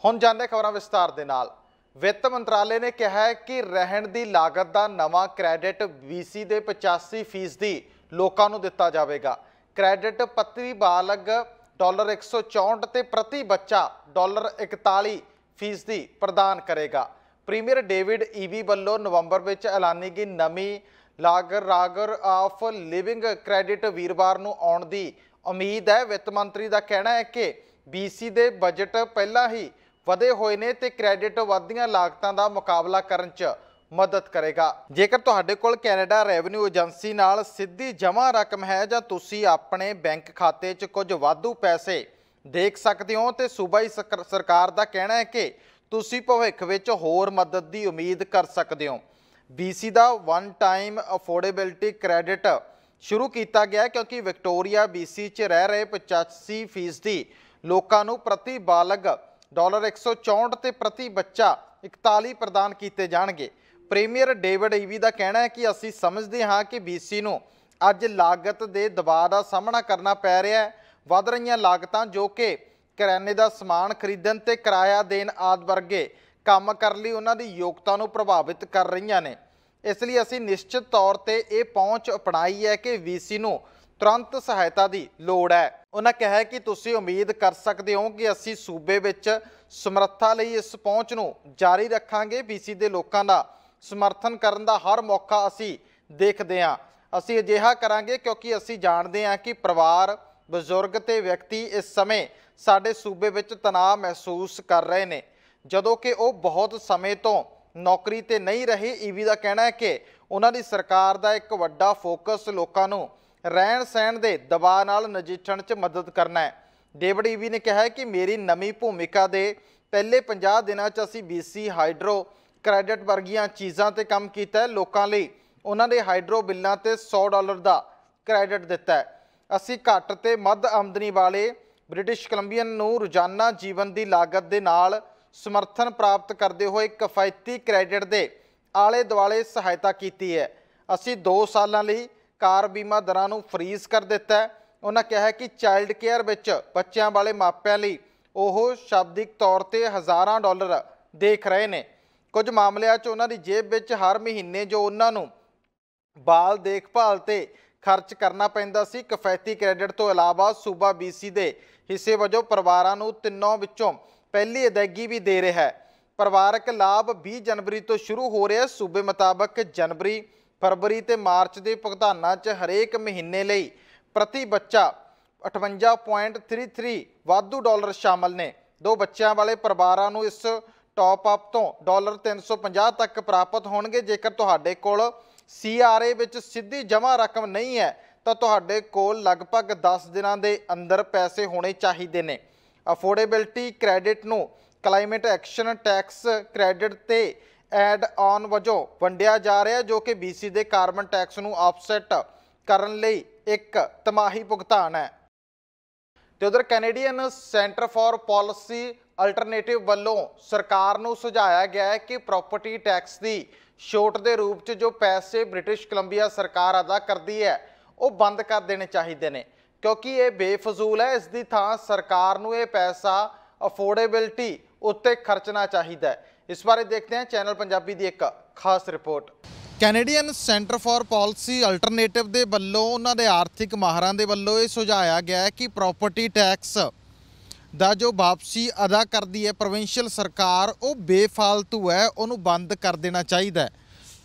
ਹੁਣ जाने खबरां विस्तार दे नाल। वित्त मंत्रालय ने कहा है कि रहन की लागत का नवा क्रैडिट VC के 85% लोगों को दिता जाएगा। क्रैडिट प्रति बालग $164 ते प्रति बच्चा $41 प्रदान करेगा। प्रीमियर डेविड ईवी वालों नवंबर में ऐलानी गई नवी लागरागर ऑफ लिविंग क्रैडिट वीरवार को आने की उम्मीद है। वित्त मंत्री का कहना है कि BC के बजट पहला ही वधे हुए ने ते क्रैडिट वधियां लागतां दा मुकाबला करन च मदद करेगा। जेकर तुहाडे कोल कैनेडा रेवन्यू एजेंसी नाल सीधी जमा रकम है जां तुसीं अपने बैंक खाते च कुछ वाधू पैसे देख सकते हो ते सूबाई सरकार दा कहना है कि तुसीं भविख विच होर मदद की उम्मीद कर सकते हो। BC दा वन टाइम अफोर्डेबिलिटी क्रैडिट शुरू किया गया क्योंकि विक्टोरिया BC च रह रहे 85% लोगों को प्रति बालग $164 ते प्रति बच्चा 41 प्रदान किए जाएंगे। प्रीमियर डेविड ईवी का कहना है कि असी समझते हाँ कि BC को अज लागत के दबाव का सामना करना पै रहा है। वध रही लागतां जो कि करियाने का समान खरीदण ते किराया देण आदि वर्गे काम करने लई उन्हां दी योग्यता को प्रभावित कर रही ने। इसलिए असी निश्चित तौर पर यह पहुँच अपनाई है कि BC को तुरंत सहायता की लोड़ है। उन्होंने कहा कि तुसीं उम्मीद कर सकते हो कि असी सूबे विच समर्था लई इस पहुँच को जारी रखांगे। BC के लोगों का समर्थन करने का हर मौका असी देखते हाँ। असी अजिहा करांगे क्योंकि असी जानते हैं कि परिवार बजुर्ग ते व्यक्ति इस समय साडे सूबे विच तनाव महसूस कर रहे हैं जदों कि वो बहुत समय तो नौकरी ते नहीं रहे। ईवी का कहना है कि उन्होंने सरकार का एक वड्डा फोकस लोगों को रहन सहन के दबाव नाल नजिठण च मदद करना है। डेविड ईवी ने कहा कि मेरी नवी भूमिका के पहले 50 दिनों च असी BC हाइड्रो क्रैडिट वर्गियां चीज़ों पर काम किया है। लोगों लई उन्होंने हाइड्रो बिलों ते $100 का क्रैडिट दिता है। असी घट ते मध आमदनी वाले ब्रिटिश कोलंबियन नूं रोजाना जीवन की लागत के नाल समर्थन प्राप्त करते हुए किफायती क्रैडिट के आले दुआले सहायता की है। असी 2 सालों लई कार बीमा दरां नूं फ्रीज कर दिता है। उन्होंने कहा कि चाइल्ड केयर विच बच्चों वाले मापिਆਂ ਲਈ ਉਹ शाब्दिक तौर पर हज़ारां डॉलर देख रहे हैं। कुछ मामलों च उन्होंने जेब विच हर महीने जो उन्होंने बाल देखभाल ते खर्च करना पैंदा सी। किफायती क्रैडिट तो इलावा सूबा BC के हिस्से वजों परिवारां नूं तिन्नों विचों पहली अदायगी भी दे रहा है। परिवारक लाभ 20 जनवरी तो शुरू हो रहा है। सूबे मुताबक जनवरी फरवरी ते मार्च के भुगतानां च हरेक महीने लई प्रति बच्चा 58.33 वाधू डॉलर शामिल ने। 2 बच्चों वाले परिवारां नूं इस टॉप अप तो $350 तक प्राप्त होणगे। जेकर तुहाडे कोल CRA विच सीधी जमा रकम नहीं है तो तुहाडे कोल लगभग 10 दिनों के अंदर पैसे होने चाहिए ने। अफोर्डेबिलिटी क्रैडिट नूं क्लाइमेट एक्शन टैक्स क्रैडिट ते एड ऑन वजों वंडिया जा रहा है जो कि BC के कार्बन टैक्स को ऑफसैट करने लई एक तिमाही भुगतान है। तो उधर Canadian centre for policy alternative वालों सरकार को सुझाया गया है कि प्रॉपर्टी टैक्स की छूट के रूप में जो पैसे ब्रिटिश कोलंबिया सरकार अदा करती है वो बंद कर देने चाहिए ने क्योंकि ये बेफजूल है। इसकी थां सरकार को यह पैसा अफोर्डेबिलिटी उत्ते खर्चना चाहिए। इस बारे देखते हैं चैनल पंजाबी की एक खास report. Canadian centre for policy alternative के वलों उन्होंने आर्थिक माहरां दे वलों ये सुझाया गया है कि प्रॉपर्टी टैक्स का जो वापसी अदा करती है प्रोविंशियल सरकार वो बेफालतू है, उन्होंने बंद कर देना चाहिए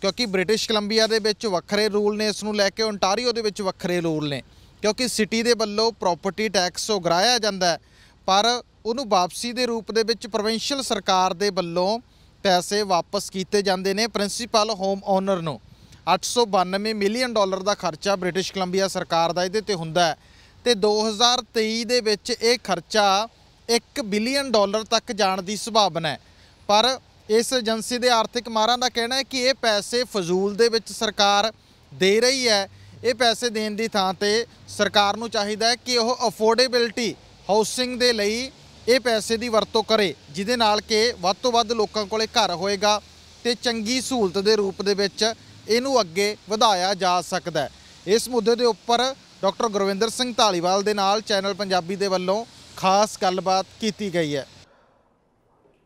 क्योंकि ब्रिटिश कोलंबिया दे विच वखरे रूल ने इसनूं लैके ओंटारियो दे विच वखरे रूल ने क्योंकि सिटी दे वल्लों प्रॉपर्टी टैक्स उगराया जाता है पर उन्होंने वापसी के रूप दे विच प्रोविंशियल सरकार दे वल्लों पैसे वापस किए जाते हैं। प्रिंसीपल होम ओनर नूं $892 मिलियन का खर्चा ब्रिटिश कोलंबिया सरकार का इहदे ते हुंदा है ते 2023 दे विच ये खर्चा $1 बिलियन तक जाण की संभावना है। पर इस एजेंसी के आर्थिक माहरां का कहना है कि ये पैसे फजूल दे विच सरकार दे रही है। ये पैसे देने की थां ते सरकार नूं चाहिदा है कि वह अफोर्डेबिलिटी हाउसिंग दे लई ये पैसे की वरतों करे जिहदे नाल कि वध तों वध लोकां कोले घर होएगा ते चंगी सहूलत के रूप दे विच इहनूं अगे वधाया जा सकदा है। इस मुद्दे के उपर डॉक्टर गुरविंदर सिंह धालीवाल दे नाल चैनल पंजाबी दे वल्लों खास गलबात की गई है।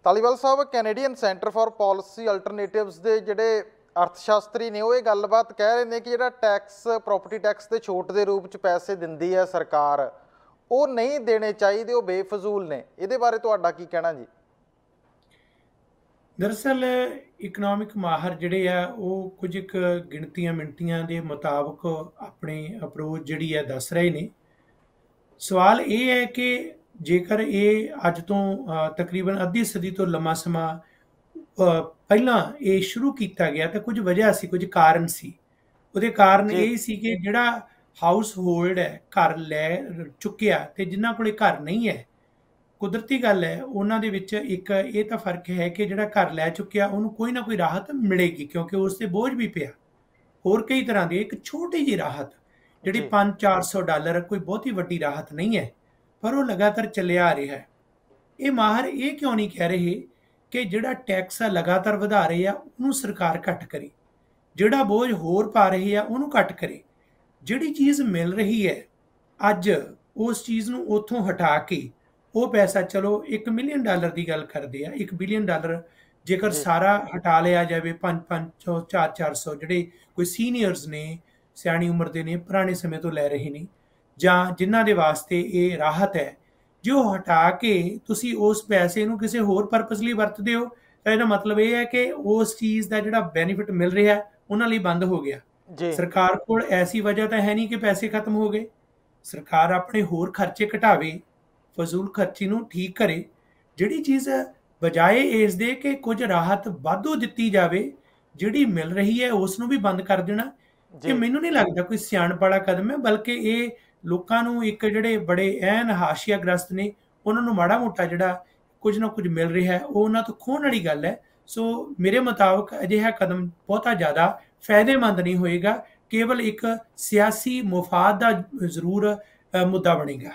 ਧਾਲੀਵਾਲ ਸਾਹਿਬ, ਕੈਨੇਡੀਅਨ ਸੈਂਟਰ ਫਾਰ ਪੋਲਿਸੀ ਅਲਟਰਨੇਟਿਵਸ ਦੇ ਜਿਹੜੇ ਅਰਥ ਸ਼ਾਸਤਰੀ ਨੇ ਉਹ ਇਹ ਗੱਲਬਾਤ ਕਹਿ ਰਹੇ ਨੇ ਕਿ ਜਿਹੜਾ ਟੈਕਸ, ਪ੍ਰੋਪਰਟੀ ਟੈਕਸ ਤੇ ਛੋਟ ਦੇ ਰੂਪ ਚ ਪੈਸੇ ਦਿੰਦੀ ਹੈ ਸਰਕਾਰ, ਉਹ ਨਹੀਂ ਦੇਣੇ ਚਾਹੀਦੇ, ਉਹ ਬੇਫਜ਼ੂਲ ਨੇ। ਇਹਦੇ ਬਾਰੇ ਤੁਹਾਡਾ ਕੀ ਕਹਿਣਾ ਜੀ? ਦਰਅਸਲ ਇਕਨੋਮਿਕ ਮਾਹਰ ਜਿਹੜੇ ਆ ਉਹ ਕੁਝ ਕੁ ਗਿਣਤੀਆਂ ਮਿਣਤੀਆਂ ਦੇ ਮੁਤਾਬਕ ਆਪਣੀ ਅਪਰੋਚ ਜਿਹੜੀ ਹੈ ਦੱਸ ਰਹੇ ਨੇ। ਸਵਾਲ ਇਹ ਹੈ ਕਿ ਜੇਕਰ ਇਹ ਅੱਜ ਤੋਂ ਤਕਰੀਬਨ ਅੱਧੀ ਸਦੀ ਤੋਂ ਲੰਮਾ ਸਮਾਂ ਪਹਿਲਾਂ ਇਹ ਸ਼ੁਰੂ ਕੀਤਾ ਗਿਆ ਤਾਂ ਕੁਝ ਵਜ੍ਹਾ ਸੀ, ਕੁਝ ਕਾਰਨ ਸੀ। ਉਹਦੇ ਕਾਰਨ ਇਹ ਸੀ ਕਿ ਜਿਹੜਾ ਹਾਊਸ ਹੋਲਡ ਹੈ, ਘਰ ਲੈ ਚੁੱਕਿਆ ਤੇ ਜਿਨ੍ਹਾਂ ਕੋਲੇ ਘਰ ਨਹੀਂ ਹੈ, ਕੁਦਰਤੀ ਗੱਲ ਹੈ ਉਹਨਾਂ ਦੇ ਵਿੱਚ ਇੱਕ ਇਹ ਤਾਂ ਫਰਕ ਹੈ ਕਿ ਜਿਹੜਾ ਘਰ ਲੈ ਚੁੱਕਿਆ ਉਹਨੂੰ ਕੋਈ ਨਾ ਕੋਈ ਰਾਹਤ ਮਿਲੇਗੀ, ਕਿਉਂਕਿ ਉਸ ਤੇ ਬੋਝ ਵੀ ਪਿਆ। ਹੋਰ ਕਈ ਤਰ੍ਹਾਂ ਦੀ ਇੱਕ ਛੋਟੀ ਜਿਹੀ ਰਾਹਤ ਜਿਹੜੀ $500-400 ਕੋਈ ਬਹੁਤੀ ਵੱਡੀ ਰਾਹਤ ਨਹੀਂ ਹੈ, ਪਰ ਉਹ ਲਗਾਤਾਰ ਚੱਲਿਆ ਆ ਰਿਹਾ ਹੈ। ਇਹ ਮਾਹਰ ਇਹ ਕਿਉਂ ਨਹੀਂ ਕਹਿ ਰਹੇ ਕਿ ਜਿਹੜਾ ਟੈਕਸ ਆ ਲਗਾਤਾਰ ਵਧਾ ਰਹੇ ਆ ਉਹਨੂੰ ਸਰਕਾਰ ਘੱਟ ਕਰੇ, ਜਿਹੜਾ ਬੋਝ ਹੋਰ ਪਾ ਰਹੀ ਆ ਉਹਨੂੰ ਘੱਟ ਕਰੇ। ਜਿਹੜੀ ਚੀਜ਼ ਮਿਲ ਰਹੀ ਹੈ ਅੱਜ ਉਸ ਚੀਜ਼ ਨੂੰ ਉੱਥੋਂ ਹਟਾ ਕੇ ਉਹ ਪੈਸਾ, ਚਲੋ $1 ਮਿਲੀਅਨ ਦੀ ਗੱਲ ਕਰਦੇ ਆ, $1 ਬਿਲੀਅਨ ਜੇਕਰ ਸਾਰਾ ਹਟਾ ਲਿਆ ਜਾਵੇ, 500 400 ਜਿਹੜੇ ਕੋਈ ਸੀਨੀਅਰਸ ਨੇ, ਸਿਆਣੀ ਉਮਰ ਦੇ ਨੇ, ਪੁਰਾਣੇ ਸਮੇਂ ਤੋਂ ਲੈ ਰਹੇ ਨੇ, ਜਾਂ ਜਿਨ੍ਹਾਂ ਦੇ ਵਾਸਤੇ ਇਹ ਰਾਹਤ ਹੈ, ਜੋ ਹਟਾ ਕੇ ਤੁਸੀਂ ਉਸ ਪੈਸੇ ਨੂੰ ਕਿਸੇ ਹੋਰ ਪਰਪਸ ਲਈ ਵਰਤਦੇ ਹੋ, ਤਾਂ ਇਹਦਾ ਮਤਲਬ ਇਹ ਹੈ ਕਿ ਉਸ ਚੀਜ਼ ਦਾ ਜਿਹੜਾ ਬੈਨੀਫਿਟ ਮਿਲ ਰਿਹਾ ਉਹਨਾਂ ਲਈ ਬੰਦ ਹੋ ਗਿਆ। ਸਰਕਾਰ ਕੋਲ ਐਸੀ ਵਜ੍ਹਾ ਤਾਂ ਹੈ ਨਹੀਂ ਕਿ ਪੈਸੇ ਖਤਮ ਹੋ ਗਏ। ਸਰਕਾਰ ਆਪਣੇ ਹੋਰ ਖਰਚੇ ਘਟਾਵੇ, ਫਜ਼ੂਲ ਖਰਚੀ ਨੂੰ ਠੀਕ ਕਰੇ। ਜਿਹੜੀ ਚੀਜ਼ ਬਜਾਏ ਇਸ ਦੇ ਕਿ ਕੁਝ ਰਾਹਤ ਵਾਧੂ ਦਿੱਤੀ ਜਾਵੇ, ਜਿਹੜੀ ਮਿਲ ਰਹੀ ਹੈ ਉਸ ਨੂੰ ਵੀ ਬੰਦ ਕਰ ਦੇਣਾ, ਇਹ ਮੈਨੂੰ ਨਹੀਂ ਲੱਗਦਾ ਕੋਈ ਸਿਆਣਪ ਵਾਲਾ ਕਦਮ ਹੈ, ਬਲਕਿ ਇਹ ਲੋਕਾਂ ਨੂੰ ਇੱਕ ਜਿਹੜੇ ਬੜੇ ਐਨ ਹਾਸ਼ੀਆਗ੍ਰਸਤ ਨੇ ਉਹਨਾਂ ਨੂੰ ਮਾੜਾ ਮੋਟਾ ਜਿਹੜਾ ਕੁਝ ਨਾ ਕੁਝ ਮਿਲ ਰਿਹਾ ਹੈ ਉਹ ਉਹਨਾਂ ਤੋਂ ਖੋਹਣ ਵਾਲੀ ਗੱਲ ਹੈ। ਸੋ ਮੇਰੇ ਮੁਤਾਬਕ ਅਜਿਹਾ ਕਦਮ ਬਹੁਤਾ ਜ਼ਿਆਦਾ ਫਾਇਦੇਮੰਦ ਨਹੀਂ ਹੋਏਗਾ, ਕੇਵਲ ਇੱਕ ਸਿਆਸੀ ਮੁਫਾਦ ਦਾ ਜ਼ਰੂਰ ਮੁੱਦਾ ਬਣੇਗਾ।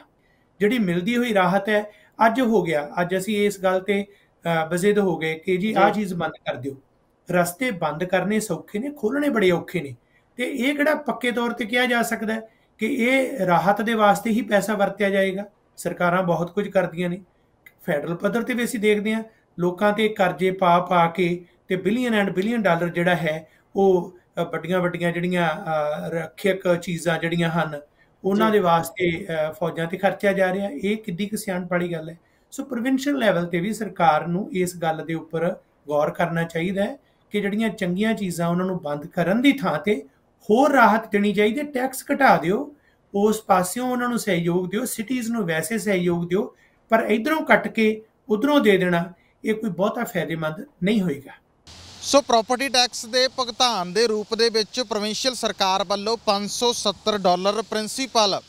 ਜਿਹੜੀ ਮਿਲਦੀ ਹੋਈ ਰਾਹਤ ਹੈ ਅੱਜ ਹੋ ਗਿਆ, ਅੱਜ ਅਸੀਂ ਇਸ ਗੱਲ ਤੇ ਬਜ਼ਿੱਦ ਹੋ ਗਏ ਕਿ ਜੀ ਆਹ ਚੀਜ਼ ਬੰਦ ਕਰ ਦਿਓ। ਰਸਤੇ ਬੰਦ ਕਰਨੇ ਸੌਖੇ ਨੇ, ਖੋਲ੍ਹਣੇ ਬੜੇ ਔਖੇ ਨੇ। ਤੇ ਇਹ ਕਿਹੜਾ ਪੱਕੇ ਤੌਰ ਤੇ ਕਿਹਾ ਜਾ ਸਕਦਾ ਕਿ ਇਹ ਰਾਹਤ ਦੇ ਵਾਸਤੇ ਹੀ ਪੈਸਾ ਵਰਤਿਆ ਜਾਏਗਾ। ਸਰਕਾਰਾਂ ਬਹੁਤ ਕੁਝ ਕਰਦੀਆਂ ਨੇ। ਫੈਡਰਲ ਪੱਧਰ ਤੇ ਵੀ ਅਸੀਂ ਦੇਖਦੇ ਹਾਂ ਲੋਕਾਂ ਤੇ ਕਰਜ਼ੇ ਪਾ ਕੇ ਤੇ ਬਿਲੀਅਨ ਐਂਡ ਬਿਲੀਅਨ ਡਾਲਰ ਜਿਹੜਾ ਹੈ ਉਹ ਵੱਡੀਆਂ ਵੱਡੀਆਂ ਜਿਹੜੀਆਂ ਰੱਖਿਅਕ ਚੀਜ਼ਾਂ ਜਿਹੜੀਆਂ ਹਨ ਉਹਨਾਂ ਦੇ ਵਾਸਤੇ ਫੌਜਾਂ ਤੇ ਖਰਚਿਆ ਜਾ ਰਿਹਾ। ਇਹ ਕਿੱਡੀ ਕੁ ਸਿਆਣਪ ਵਾਲੀ ਗੱਲ ਹੈ। ਸੋ ਪ੍ਰੋਵਿੰਸ਼ੀਅਲ ਲੈਵਲ ਤੇ ਵੀ ਸਰਕਾਰ ਨੂੰ ਇਸ ਗੱਲ ਦੇ ਉੱਪਰ ਗੌਰ ਕਰਨਾ ਚਾਹੀਦਾ ਹੈ ਕਿ ਜਿਹੜੀਆਂ ਚੰਗੀਆਂ ਚੀਜ਼ਾਂ ਉਹਨਾਂ ਨੂੰ ਬੰਦ ਕਰਨ ਦੀ ਥਾਂ ਤੇ ਹੋਰ ਰਾਹਤ ਦੇਣੀ ਚਾਹੀਦੀ ਹੈ। ਟੈਕਸ ਘਟਾ ਦਿਓ, ਉਸ ਪਾਸਿਓਂ ਉਹਨਾਂ ਨੂੰ ਸਹਿਯੋਗ ਦਿਓ, ਸਿਟੀਜ਼ ਨੂੰ ਵੈਸੇ ਸਹਿਯੋਗ ਦਿਓ, ਪਰ ਇਧਰੋਂ ਕੱਟ ਕੇ ਉਧਰੋਂ ਦੇ ਦੇਣਾ ਇਹ ਕੋਈ ਬਹੁਤਾ ਫਾਇਦੇਮੰਦ ਨਹੀਂ ਹੋਏਗਾ। ਸੋ ਪ੍ਰੋਪਰਟੀ ਟੈਕਸ ਦੇ ਭੁਗਤਾਨ ਦੇ ਰੂਪ ਦੇ ਵਿੱਚ ਪ੍ਰੋਵਿੰਸ਼ੀਅਲ ਸਰਕਾਰ ਵੱਲੋਂ $570 ਪ੍ਰਿੰਸੀਪਲ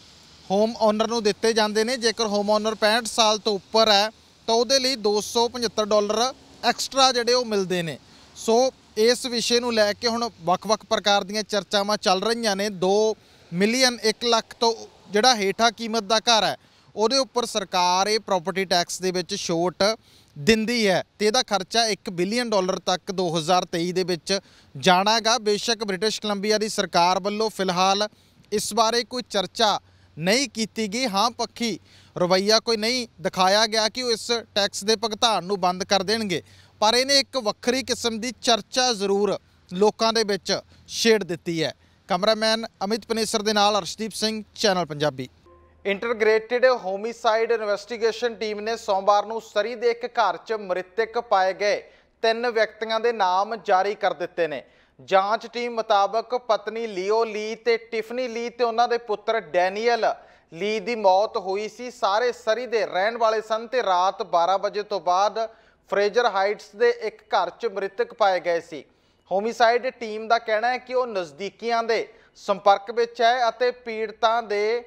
ਹੋਮ ਓਨਰ ਨੂੰ ਦਿੱਤੇ ਜਾਂਦੇ ਨੇ। ਜੇਕਰ ਹੋਮ ਓਨਰ 65 ਸਾਲ ਤੋਂ ਉੱਪਰ ਹੈ ਤਾਂ ਉਹਦੇ ਲਈ $275 ਐਕਸਟਰਾ ਜਿਹੜੇ ਉਹ ਮਿਲਦੇ ਨੇ। ਸੋ ਇਸ ਵਿਸ਼ੇ ਨੂੰ ਲੈ ਕੇ ਹੁਣ ਵੱਖ-ਵੱਖ ਪ੍ਰਕਾਰ ਦੀਆਂ ਚਰਚਾਵਾਂ ਚੱਲ ਰਹੀਆਂ ਨੇ। 2 ਮਿਲੀਅਨ 1 ਲੱਖ ਤੋਂ ਜਿਹੜਾ ਹੇਠਾਂ ਕੀਮਤ ਦਾ ਘਰ ਹੈ ਉਹਦੇ ਉੱਪਰ ਸਰਕਾਰ ਇਹ ਪ੍ਰੋਪਰਟੀ ਟੈਕਸ ਦੇ ਵਿੱਚ ਛੋਟ ਦਿੰਦੀ ਹੈ ਤੇ ਇਹਦਾ ਖਰਚਾ $1 ਬਿਲੀਅਨ ਤੱਕ 2023 ਦੇ ਵਿੱਚ ਜਾਣਾ ਹੈਗਾ। ਬੇਸ਼ੱਕ ਬ੍ਰਿਟਿਸ਼ ਕੋਲੰਬੀਆ ਦੀ ਸਰਕਾਰ ਵੱਲੋਂ ਫਿਲਹਾਲ ਇਸ ਬਾਰੇ ਕੋਈ ਚਰਚਾ ਨਹੀਂ ਕੀਤੀ ਗਈ। ਹਾਂ, ਪੱਖੀ ਰਵੱਈਆ ਕੋਈ ਨਹੀਂ ਦਿਖਾਇਆ ਗਿਆ ਕਿ ਉਹ ਇਸ ਟੈਕਸ ਦੇ ਭੁਗਤਾਨ ਨੂੰ ਬੰਦ ਕਰ ਦੇਣਗੇ, ਪਰ ਇਹਨੇ ਇੱਕ ਵੱਖਰੀ ਕਿਸਮ ਦੀ ਚਰਚਾ ਜ਼ਰੂਰ ਲੋਕਾਂ ਦੇ ਵਿੱਚ ਛੇੜ ਦਿੱਤੀ ਹੈ। ਕੈਮਰਾਮੈਨ ਅਮਿਤ ਪਨੇਸਰ ਦੇ ਨਾਲ Arshdeep Singh, channel Punjabi. Integrated homicide investigation team ਨੇ ਸੋਮਵਾਰ ਨੂੰ ਸਰੀ ਦੇ ਇੱਕ ਘਰ 'ਚ ਮ੍ਰਿਤਕ ਪਾਏ ਗਏ 3 ਵਿਅਕਤੀਆਂ ਦੇ ਨਾਮ ਜਾਰੀ ਕਰ ਦਿੱਤੇ ਨੇ। ਜਾਂਚ ਟੀਮ ਮੁਤਾਬਕ ਪਤਨੀ ਲੀਓ ਲੀ ਤੇ ਟਿਫਨੀ ਲੀ ਤੇ ਉਹਨਾਂ ਦੇ ਪੁੱਤਰ ਡੈਨੀਅਲ ਲੀ ਦੀ ਮੌਤ ਹੋਈ ਸੀ। ਸਾਰੇ ਸਰੀ ਦੇ ਰਹਿਣ ਵਾਲੇ ਸਨ ਤੇ ਰਾਤ 12 ਵਜੇ ਤੋਂ ਬਾਅਦ ਫਰੇਜ਼ਰ ਹਾਈਟਸ ਦੇ ਇੱਕ ਘਰ 'ਚ ਮ੍ਰਿਤਕ ਪਾਏ ਗਏ ਸੀ। ਹੋਮਿਸਾਈਡ ਟੀਮ ਦਾ ਕਹਿਣਾ ਹੈ ਕਿ ਉਹ ਨਜ਼ਦੀਕੀਆਂ ਦੇ ਸੰਪਰਕ ਵਿੱਚ ਹੈ ਅਤੇ ਪੀੜਤਾਂ ਦੇ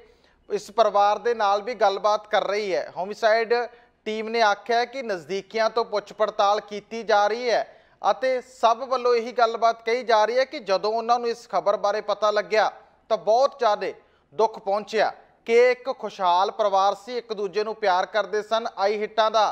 ਇਸ ਪਰਿਵਾਰ ਦੇ ਨਾਲ ਵੀ ਗੱਲਬਾਤ ਕਰ ਰਹੀ ਹੈ। ਹੋਮਿਸਾਈਡ ਟੀਮ ਨੇ ਆਖਿਆ ਕਿ ਨਜ਼ਦੀਕੀਆਂ ਤੋਂ ਪੁੱਛ ਪੜਤਾਲ ਕੀਤੀ ਜਾ ਰਹੀ ਹੈ ਅਤੇ ਸਭ ਵੱਲੋਂ ਇਹੀ ਗੱਲਬਾਤ ਕਹੀ ਜਾ ਰਹੀ ਹੈ ਕਿ ਜਦੋਂ ਉਹਨਾਂ ਨੂੰ ਇਸ ਖਬਰ ਬਾਰੇ ਪਤਾ ਲੱਗਿਆ ਤਾਂ ਬਹੁਤ ਜ਼ਿਆਦਾ ਦੁੱਖ ਪਹੁੰਚਿਆ ਕਿ ਇੱਕ ਖੁਸ਼ਹਾਲ ਪਰਿਵਾਰ ਸੀ, ਇੱਕ ਦੂਜੇ ਨੂੰ ਪਿਆਰ ਕਰਦੇ ਸਨ। ਆਈ ਹਿੱਟਾਂ ਦਾ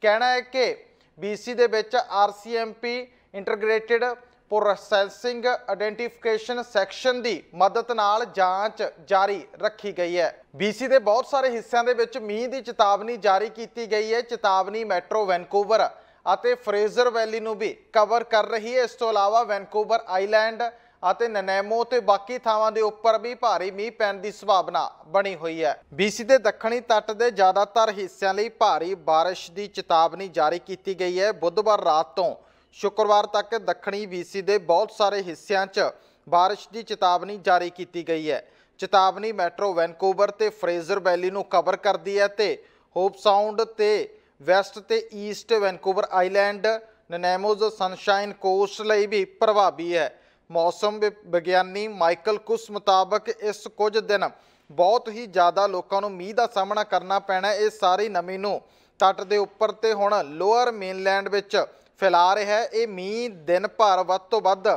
ਕਹਿਣਾ ਹੈ ਕਿ BC ਦੇ ਵਿੱਚ RCMP ਇੰਟਰਗ੍ਰੇਟਿਡ ਪ੍ਰੋਸੈਸਿੰਗ ਆਇਡੈਂਟੀਫਿਕੇਸ਼ਨ ਸੈਕਸ਼ਨ ਦੀ ਮਦਦ ਨਾਲ ਜਾਂਚ ਜਾਰੀ ਰੱਖੀ ਗਈ ਹੈ। BC ਦੇ ਬਹੁਤ ਸਾਰੇ ਹਿੱਸਿਆਂ ਦੇ ਵਿੱਚ ਮੀਂਹ ਦੀ ਚੇਤਾਵਨੀ ਜਾਰੀ ਕੀਤੀ ਗਈ ਹੈ। ਚੇਤਾਵਨੀ ਮੈਟਰੋ ਵੈਨਕੂਵਰ ਅਤੇ ਫਰੇਜ਼ਰ ਵੈਲੀ ਨੂੰ ਵੀ ਕਵਰ ਕਰ ਰਹੀ ਹੈ। ਇਸ ਤੋਂ ਇਲਾਵਾ ਵੈਨਕੂਵਰ ਆਈਲੈਂਡ ਅਤੇ ਨਨੈਮੋ ਤੇ ਬਾਕੀ ਥਾਵਾਂ ਦੇ ਉੱਪਰ ਵੀ ਭਾਰੀ ਮੀਂਹ ਪੈਣ ਦੀ ਸੰਭਾਵਨਾ ਬਣੀ ਹੋਈ ਹੈ। BC ਦੇ ਦੱਖਣੀ ਤੱਟ ਦੇ ਜ਼ਿਆਦਾਤਰ ਹਿੱਸਿਆਂ ਲਈ ਭਾਰੀ ਬਾਰਿਸ਼ ਦੀ ਚੇਤਾਵਨੀ ਜਾਰੀ ਕੀਤੀ ਗਈ ਹੈ। ਬੁੱਧਵਾਰ ਰਾਤ ਤੋਂ ਸ਼ੁੱਕਰਵਾਰ ਤੱਕ ਦੱਖਣੀ BC ਦੇ ਬਹੁਤ ਸਾਰੇ ਹਿੱਸਿਆਂ 'ਚ ਬਾਰਿਸ਼ ਦੀ ਚੇਤਾਵਨੀ ਜਾਰੀ ਕੀਤੀ ਗਈ ਹੈ। ਚੇਤਾਵਨੀ ਮੈਟਰੋ ਵੈਨਕੂਵਰ ਤੇ ਫਰੇਜ਼ਰ ਵੈਲੀ ਨੂੰ ਕਵਰ ਕਰਦੀ ਹੈ ਤੇ ਹੋਪ ਸਾਊਂਡ ਤੇ ਵੈਸਟ ਤੇ east Vancouver Island, Nanaimo's, Sunshine Coast ਲਈ ਵੀ ਪ੍ਰਭਾਵੀ ਹੈ। ਮੌਸਮ ਵਿਗਿਆਨੀ ਮਾਈਕਲ ਕੁਸ ਮੁਤਾਬਕ ਇਸ ਕੁਝ ਦਿਨ ਬਹੁਤ ਹੀ ਜ਼ਿਆਦਾ ਲੋਕਾਂ ਨੂੰ ਮੀਂਹ ਦਾ ਸਾਹਮਣਾ ਕਰਨਾ ਪੈਣਾ। ਇਹ ਸਾਰੀ ਨਮੀ ਨੂੰ ਤੱਟ ਦੇ ਉੱਪਰ ਤੇ ਹੁਣ ਲੋਅਰ ਮੇਨਲੈਂਡ ਵਿੱਚ ਫੈਲਾ ਰਿਹਾ ਹੈ। ਇਹ ਮੀਂਹ ਦਿਨ ਭਰ ਵੱਧ ਤੋਂ ਵੱਧ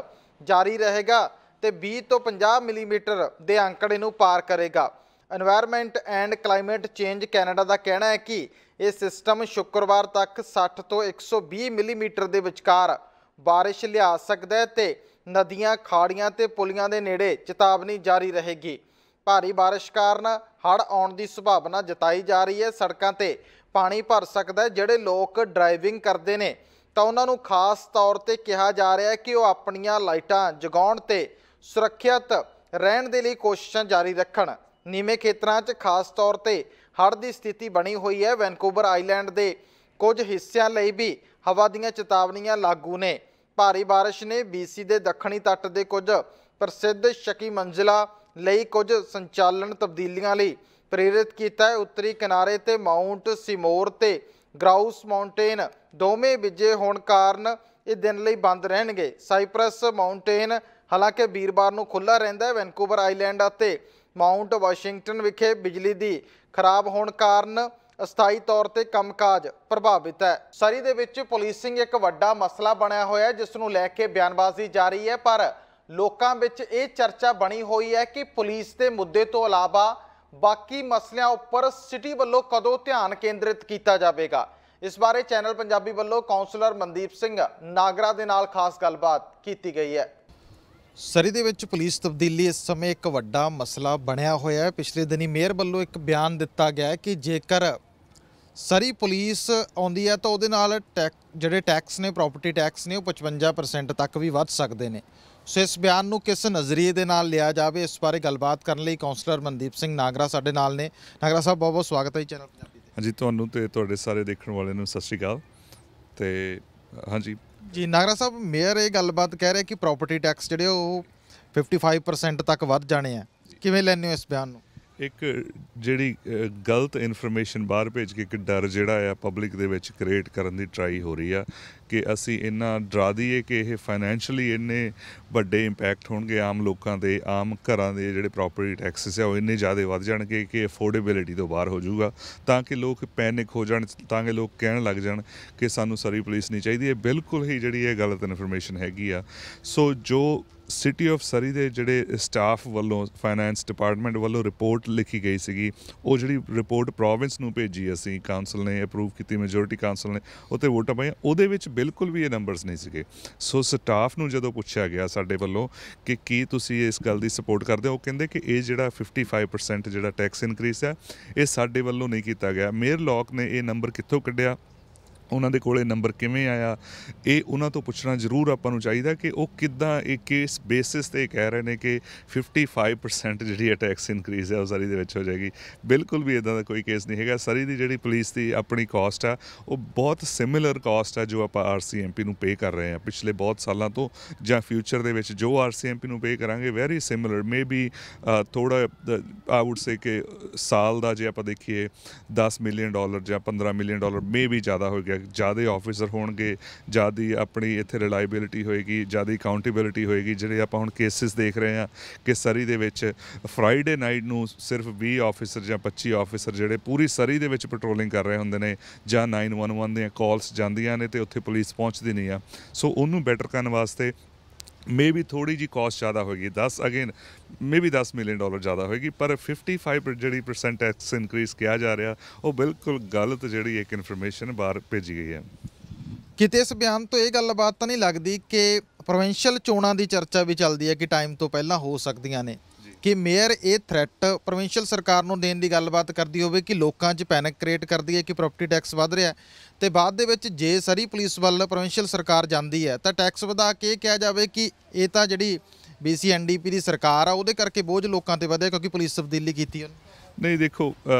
ਜਾਰੀ ਰਹੇਗਾ ਤੇ 20 ਤੋਂ 50 ਮਿਲੀਮੀਟਰ ਦੇ ਅੰਕੜੇ ਨੂੰ ਪਾਰ ਕਰੇਗਾ। Environment and Climate Change Canada ਦਾ ਕਹਿਣਾ ਹੈ ਕਿ ਇਹ ਸਿਸਟਮ ਸ਼ੁੱਕਰਵਾਰ ਤੱਕ 60 ਤੋਂ 120 ਮਿਲੀਮੀਟਰ ਦੇ ਵਿਚਕਾਰ ਬਾਰਿਸ਼ ਲਿਆ ਸਕਦਾ ਹੈ ਤੇ ਨਦੀਆਂ, ਖਾੜੀਆਂ ਤੇ ਪੁਲੀਆਂ ਦੇ ਨੇੜੇ ਚੇਤਾਵਨੀ ਜਾਰੀ ਰਹੇਗੀ। ਭਾਰੀ ਬਾਰਿਸ਼ ਕਾਰਨ ਹੜ੍ਹ ਆਉਣ ਦੀ ਸੰਭਾਵਨਾ ਜਤਾਈ ਜਾ ਰਹੀ ਹੈ। ਸੜਕਾਂ ਤੇ ਪਾਣੀ ਭਰ ਸਕਦਾ ਹੈ। ਜਿਹੜੇ ਲੋਕ ਡਰਾਈਵਿੰਗ ਕਰਦੇ ਨੇ ਤਾਂ ਉਹਨਾਂ ਨੂੰ ਖਾਸ ਤੌਰ ਤੇ ਕਿਹਾ ਜਾ ਰਿਹਾ ਹੈ ਕਿ ਉਹ ਆਪਣੀਆਂ ਲਾਈਟਾਂ ਜਗਾਉਣ ਤੇ ਸੁਰੱਖਿਅਤ ਰਹਿਣ ਦੇ ਲਈ ਕੋਸ਼ਿਸ਼ਾਂ ਜਾਰੀ ਰੱਖਣ। ਨੀਵੇਂ ਖੇਤਰਾਂ 'ਚ ਖਾਸ ਤੌਰ ਤੇ ਹੜ੍ਹ ਦੀ ਸਥਿਤੀ ਬਣੀ ਹੋਈ ਹੈ। ਵੈਨਕੂਵਰ ਆਈਲੈਂਡ ਦੇ ਕੁਝ ਹਿੱਸਿਆਂ ਲਈ ਵੀ ਹਵਾ ਦੀਆਂ ਚੇਤਾਵਨੀਆਂ ਲਾਗੂ ਨੇ। ਭਾਰੀ ਬਾਰਿਸ਼ ਨੇ BC ਦੇ ਦੱਖਣੀ ਤੱਟ ਦੇ ਕੁਝ ਪ੍ਰਸਿੱਧ ਸ਼ੱਕੀ ਮੰਜ਼ਿਲਾਂ ਲਈ ਕੁਝ ਸੰਚਾਲਨ ਤਬਦੀਲੀਆਂ ਲਈ ਪ੍ਰੇਰਿਤ ਕੀਤਾ ਹੈ। ਉੱਤਰੀ ਕਿਨਾਰੇ ਤੇ ਮਾਊਂਟ ਸਿਮੋਰ ਤੇ ਗਰਾਊਸ ਮਾਊਂਟੇਨ ਦੋਵੇਂ ਵਿਜੇ ਹੋਣ ਕਾਰਨ ਇਹ ਦਿਨ ਲਈ ਬੰਦ ਰਹਿਣਗੇ। ਸਾਈਪਰਸ ਮਾਊਂਟੇਨ ਹਾਲਾਂਕਿ ਵੀਰਵਾਰ ਨੂੰ ਖੁੱਲ੍ਹਾ ਰਹਿੰਦਾ ਹੈ। ਵੈਨਕੂਵਰ ਆਈਲੈਂਡ ਅਤੇ ਮਾਊਂਟ ਵਾਸ਼ਿੰਗਟਨ ਵਿਖੇ ਬਿਜਲੀ ਦੀ ਖਰਾਬ ਹੋਣ ਕਾਰਨ ਅਸਥਾਈ ਤੌਰ ਤੇ ਕੰਮਕਾਜ ਪ੍ਰਭਾਵਿਤ ਹੈ। ਸਰੀ ਦੇ ਵਿੱਚ ਪੁਲਿਸਿੰਗ ਇੱਕ ਵੱਡਾ ਮਸਲਾ ਬਣਿਆ ਹੋਇਆ ਹੈ, ਜਿਸ ਨੂੰ ਲੈ ਕੇ ਬਿਆਨਬਾਜ਼ੀ ਜਾਰੀ ਹੈ। ਪਰ ਲੋਕਾਂ ਵਿੱਚ ਇਹ ਚਰਚਾ ਬਣੀ ਹੋਈ ਹੈ ਕਿ ਪੁਲਿਸ ਦੇ ਮੁੱਦੇ ਤੋਂ ਇਲਾਵਾ ਬਾਕੀ ਮਸਲਿਆਂ ਉੱਪਰ ਸਿਟੀ ਵੱਲੋਂ ਕਦੋਂ ਧਿਆਨ ਕੇਂਦਰਿਤ ਕੀਤਾ ਜਾਵੇਗਾ। ਇਸ ਬਾਰੇ ਚੈਨਲ ਪੰਜਾਬੀ ਵੱਲੋਂ ਕਾਉਂਸਲਰ ਮਨਦੀਪ ਸਿੰਘ ਨਾਗਰਾ ਦੇ ਨਾਲ ਖਾਸ ਗੱਲਬਾਤ ਕੀਤੀ ਗਈ ਹੈ। ਸਰੀ ਦੇ ਵਿੱਚ ਪੁਲਿਸ ਤਬਦੀਲੀ ਇਸ ਸਮੇਂ ਇੱਕ ਵੱਡਾ ਮਸਲਾ ਬਣਿਆ ਹੋਇਆ ਹੈ। ਪਿਛਲੇ ਦਿਨੀ ਮੇਅਰ ਵੱਲੋਂ ਇੱਕ ਬਿਆਨ ਦਿੱਤਾ ਗਿਆ ਹੈ ਕਿ ਜੇਕਰ ਸਰੀ ਪੁਲਿਸ ਆਉਂਦੀ ਹੈ ਤਾਂ ਉਹਦੇ ਨਾਲ ਜਿਹੜੇ ਟੈਕਸ ਨੇ, ਪ੍ਰਾਪਰਟੀ ਟੈਕਸ ਨੇ, ਉਹ 55% ਤੱਕ ਵੀ ਵੱਧ ਸਕਦੇ ਨੇ। ਸੋ ਇਸ ਬਿਆਨ ਨੂੰ ਕਿਸ ਨਜ਼ਰੀਏ ਦੇ ਨਾਲ ਲਿਆ ਜਾਵੇ, ਇਸ ਬਾਰੇ ਗੱਲਬਾਤ ਕਰਨ ਲਈ ਕਾਉਂਸਲਰ ਮਨਦੀਪ ਸਿੰਘ ਨਾਗਰਾ ਸਾਡੇ ਨਾਲ ਨੇ। ਨਾਗਰਾ ਸਾਹਿਬ, ਬਹੁਤ ਬਹੁਤ ਸਵਾਗਤ ਹੈ ਜੀ ਚੈਨਲ ਪੰਜਾਬੀ ਤੇ। ਹਾਂਜੀ, ਤੁਹਾਨੂੰ ਤੇ ਤੁਹਾਡੇ ਸਾਰੇ ਦੇਖਣ ਵਾਲਿਆਂ ਨੂੰ ਸਤਿ ਸ਼੍ਰੀ ਅਕਾਲ। ਤੇ ਹਾਂਜੀ ਜੀ ਨਾਗਰਾ ਸਾਹਿਬ, ਮੇਅਰ ਇਹ ਗੱਲਬਾਤ ਕਹਿ ਰਿਹਾ ਕਿ ਪ੍ਰਾਪਰਟੀ ਟੈਕਸ ਜਿਹੜੇ ਉਹ 55% ਤੱਕ ਵੱਧ ਜਾਣੇ ਆ। ਕਿਵੇਂ ਲੈਂਦੇ ਹੋ ਇਸ ਬਿਆਨ ਨੂੰ? ਇੱਕ ਜਿਹੜੀ ਗਲਤ ਇਨਫੋਰਮੇਸ਼ਨ ਬਾਹਰ ਭੇਜ ਕੇ ਇੱਕ ਡਰ ਜਿਹੜਾ ਆ ਪਬਲਿਕ ਦੇ ਵਿੱਚ ਕ੍ਰੀਏਟ ਕਰਨ ਦੀ ਟਰਾਈ ਹੋ ਰਹੀ ਆ ਕਿ ਅਸੀਂ ਇੰਨਾ ਡਰਾ ਦਈਏ ਕਿ ਇਹ ਫਾਈਨੈਂਸ਼ੀਅਲੀ ਇੰਨੇ ਵੱਡੇ ਇੰਪੈਕਟ ਹੋਣਗੇ ਆਮ ਲੋਕਾਂ ਦੇ, ਆਮ ਘਰਾਂ ਦੇ ਜਿਹੜੇ ਪ੍ਰਾਪਰਟੀ ਟੈਕਸਿਸ ਆ ਉਹ ਇੰਨੇ ਜ਼ਿਆਦਾ ਵੱਧ ਜਾਣਗੇ ਕਿ ਅਫੋਰਡੇਬਿਲਿਟੀ ਤੋਂ ਬਾਹਰ ਹੋ ਜਾਊਗਾ, ਤਾਂ ਕਿ ਲੋਕ ਪੈਨਿਕ ਹੋ ਜਾਣ, ਤਾਂ ਕਿ ਲੋਕ ਕਹਿਣ ਲੱਗ ਜਾਣ ਕਿ ਸਾਨੂੰ ਸਰੀ ਪੁਲਿਸ ਨਹੀਂ ਚਾਹੀਦੀ। ਇਹ ਬਿਲਕੁਲ ਹੀ ਜਿਹੜੀ ਇਹ ਗਲਤ ਇਨਫੋਰਮੇਸ਼ਨ ਹੈਗੀ ਆ। ਸੋ ਜੋ ਸਿਟੀ ਆਫ ਸਰੀ ਦੇ ਜਿਹੜੇ ਸਟਾਫ ਵੱਲੋਂ, ਫਾਈਨੈਂਸ ਡਿਪਾਰਟਮੈਂਟ ਵੱਲੋਂ ਰਿਪੋਰਟ ਲਿਖੀ ਗਈ ਸੀਗੀ, ਉਹ ਜਿਹੜੀ ਰਿਪੋਰਟ ਪ੍ਰੋਵਿੰਸ ਨੂੰ ਭੇਜੀ ਅਸੀਂ, ਕਾਉਂਸਲ ਨੇ ਅਪਰੂਵ ਕੀਤੀ, ਮੈਜੋਰਿਟੀ ਕਾਉਂਸਲ ਨੇ ਉੱਤੇ ਵੋਟਾਂ ਪਾਈਆਂ, ਉਹਦੇ ਵਿੱਚ ਬਿਲਕੁਲ ਵੀ ਇਹ ਨੰਬਰਸ ਨਹੀਂ ਸੀਗੇ। ਸੋ ਸਟਾਫ ਨੂੰ ਜਦੋਂ ਪੁੱਛਿਆ ਗਿਆ ਸਾਡੇ ਵੱਲੋਂ ਕਿ ਕੀ ਤੁਸੀਂ ਇਸ ਗੱਲ ਦੀ ਸਪੋਰਟ ਕਰਦੇ ਹੋ, ਉਹ ਕਹਿੰਦੇ ਕਿ ਇਹ ਜਿਹੜਾ 55% ਜਿਹੜਾ ਟੈਕਸ ਇਨਕਰੀਸ ਹੈ ਇਹ ਸਾਡੇ ਵੱਲੋਂ ਨਹੀਂ ਕੀਤਾ ਗਿਆ। ਮੇਅਰ ਲੌਕ ਨੇ ਇਹ ਨੰਬਰ ਕਿੱਥੋਂ ਕੱਢਿਆ, ਉਹਨਾਂ ਦੇ ਕੋਲੇ ਨੰਬਰ ਕਿਵੇਂ ਆਇਆ, ਇਹ ਉਹਨਾਂ ਤੋਂ ਪੁੱਛਣਾ ਜ਼ਰੂਰ ਆਪਾਂ ਨੂੰ ਚਾਹੀਦਾ ਕਿ ਉਹ ਕਿੱਦਾਂ ਇਹ ਕਿਸ ਬੇਸਿਸ 'ਤੇ ਕਹਿ ਰਹੇ ਨੇ ਕਿ 55% ਜਿਹੜੀ ਹੈ ਟੈਕਸ ਇਨਕਰੀਜ਼ ਹੈ ਉਹ ਸਰੀ ਦੇ ਵਿੱਚ ਹੋ ਜਾਏਗੀ। ਬਿਲਕੁਲ ਵੀ ਇੱਦਾਂ ਦਾ ਕੋਈ ਕੇਸ ਨਹੀਂ ਹੈਗਾ। ਸਰੀ ਦੀ ਜਿਹੜੀ ਪੁਲਿਸ ਦੀ ਆਪਣੀ ਕਾਸਟ ਆ ਉਹ ਬਹੁਤ ਸਿਮਿਲਰ ਕਾਸਟ ਆ ਜੋ ਆਪਾਂ RCMP ਨੂੰ ਪੇ ਕਰ ਰਹੇ ਹਾਂ ਪਿਛਲੇ ਬਹੁਤ ਸਾਲਾਂ ਤੋਂ, ਜਾਂ ਫਿਊਚਰ ਦੇ ਵਿੱਚ ਜੋ RCMP ਨੂੰ ਪੇ ਕਰਾਂਗੇ ਵੈਰੀ ਸਿਮਿਲਰ, ਮੇ ਬੀ ਥੋੜ੍ਹਾ ਆਈ ਵੁੱਡ ਸੇ ਕਿ ਸਾਲ ਦਾ ਜੇ ਆਪਾਂ ਦੇਖੀਏ $10 ਮਿਲੀਅਨ ਜਾਂ $15 ਮਿਲੀਅਨ ਮੇ ਵੀ ਜ਼ਿਆਦਾ ਹੋ ਗਿਆ। ਜ਼ਿਆਦਾ ਆਫਿਸਰ ਹੋਣਗੇ, ਜ਼ਿਆਦਾ ਆਪਣੀ ਇੱਥੇ ਰਿਲਾਇਬਿਲਿਟੀ ਹੋਏਗੀ, ਜ਼ਿਆਦਾ ਅਕਾਊਂਟੇਬਿਲਿਟੀ ਹੋਏਗੀ। ਜਿਹੜੇ ਆਪਾਂ ਹੁਣ ਕੇਸਿਸ ਦੇਖ ਰਹੇ ਹਾਂ ਕਿ ਸਰੀ ਦੇ ਵਿੱਚ ਫਰਾਈਡੇ ਨਾਈਟ ਨੂੰ ਸਿਰਫ 20 ਆਫਿਸਰ ਜਾਂ 25 ਆਫਿਸਰ ਜਿਹੜੇ ਪੂਰੀ ਸਰੀ ਦੇ ਵਿੱਚ ਪੈਟਰੋਲਿੰਗ ਕਰ ਰਹੇ ਹੁੰਦੇ ਨੇ, ਜਾਂ 911 ਦੀਆਂ ਕਾਲਸ ਜਾਂਦੀਆਂ ਨੇ ਤੇ ਉੱਥੇ ਪੁਲਿਸ ਪਹੁੰਚਦੀ ਨਹੀਂ ਆ। ਸੋ ਉਹਨੂੰ ਬੈਟਰ ਕਰਨ ਵਾਸਤੇ ਮੇ ਵੀ ਥੋੜ੍ਹੀ ਜਿਹੀ ਕਾਸਟ ਜ਼ਿਆਦਾ ਹੋਏਗੀ, 10 ਮਿਲੀਅਨ ਜ਼ਿਆਦਾ ਹੋਏਗੀ, ਪਰ 55 ਜਿਹੜੀ % ਟੈਕਸ ਇਨਕਰੀਜ਼ ਕਿਹਾ ਜਾ ਰਿਹਾ ਉਹ ਬਿਲਕੁਲ ਗਲਤ ਜਿਹੜੀ ਇੱਕ ਇਨਫੋਰਮੇਸ਼ਨ ਬਾਹਰ ਭੇਜੀ ਗਈ ਹੈ। ਕਿਤੇ ਇਸ ਬਿਆਨ ਤੋਂ ਇਹ ਗੱਲਬਾਤ ਤਾਂ ਨਹੀਂ ਲੱਗਦੀ ਕਿ ਪ੍ਰੋਵਿੰਸ਼ੀਅਲ ਚੋਣਾਂ ਦੀ ਚਰਚਾ ਵੀ ਚੱਲਦੀ ਹੈ ਕਿ ਟਾਈਮ ਤੋਂ ਪਹਿਲਾਂ ਹੋ ਸਕਦੀਆਂ ਨੇ, ਕਿ ਮੇਅਰ ਇਹ ਥ੍ਰੈਟ ਪ੍ਰੋਵਿੰਸ਼ੀਅਲ ਸਰਕਾਰ ਨੂੰ ਦੇਣ ਦੀ ਗੱਲਬਾਤ ਕਰਦੀ ਹੋਵੇ ਕਿ ਲੋਕਾਂ 'ਚ ਪੈਨਿਕ ਕ੍ਰੀਏਟ ਕਰਦੀ ਹੈ ਕਿ ਪ੍ਰਾਪਰਟੀ ਟੈਕਸ ਵੱਧ ਰਿਹਾ ਤੇ ਬਾਅਦ ਦੇ ਵਿੱਚ ਜੇ ਸਾਰੀ ਪੁਲਿਸ ਵੱਲ ਪ੍ਰੋਵਿੰਸ਼ੀਅਲ ਸਰਕਾਰ ਜਾਂਦੀ ਹੈ ਤਾਂ ਟੈਕਸ ਵਧਾ ਕੇ ਕਿਹਾ ਜਾਵੇ ਕਿ ਇਹ ਤਾਂ ਜਿਹੜੀ BC-NDP ਦੀ ਸਰਕਾਰ ਆ ਉਹਦੇ ਕਰਕੇ ਬੋਝ ਲੋਕਾਂ ਤੇ ਵਧਿਆ ਕਿਉਂਕਿ ਪੁਲਿਸ ਤਬਦੀਲੀ ਕੀਤੀ ਉਹਨੇ। ਨਹੀਂ ਦੇਖੋ,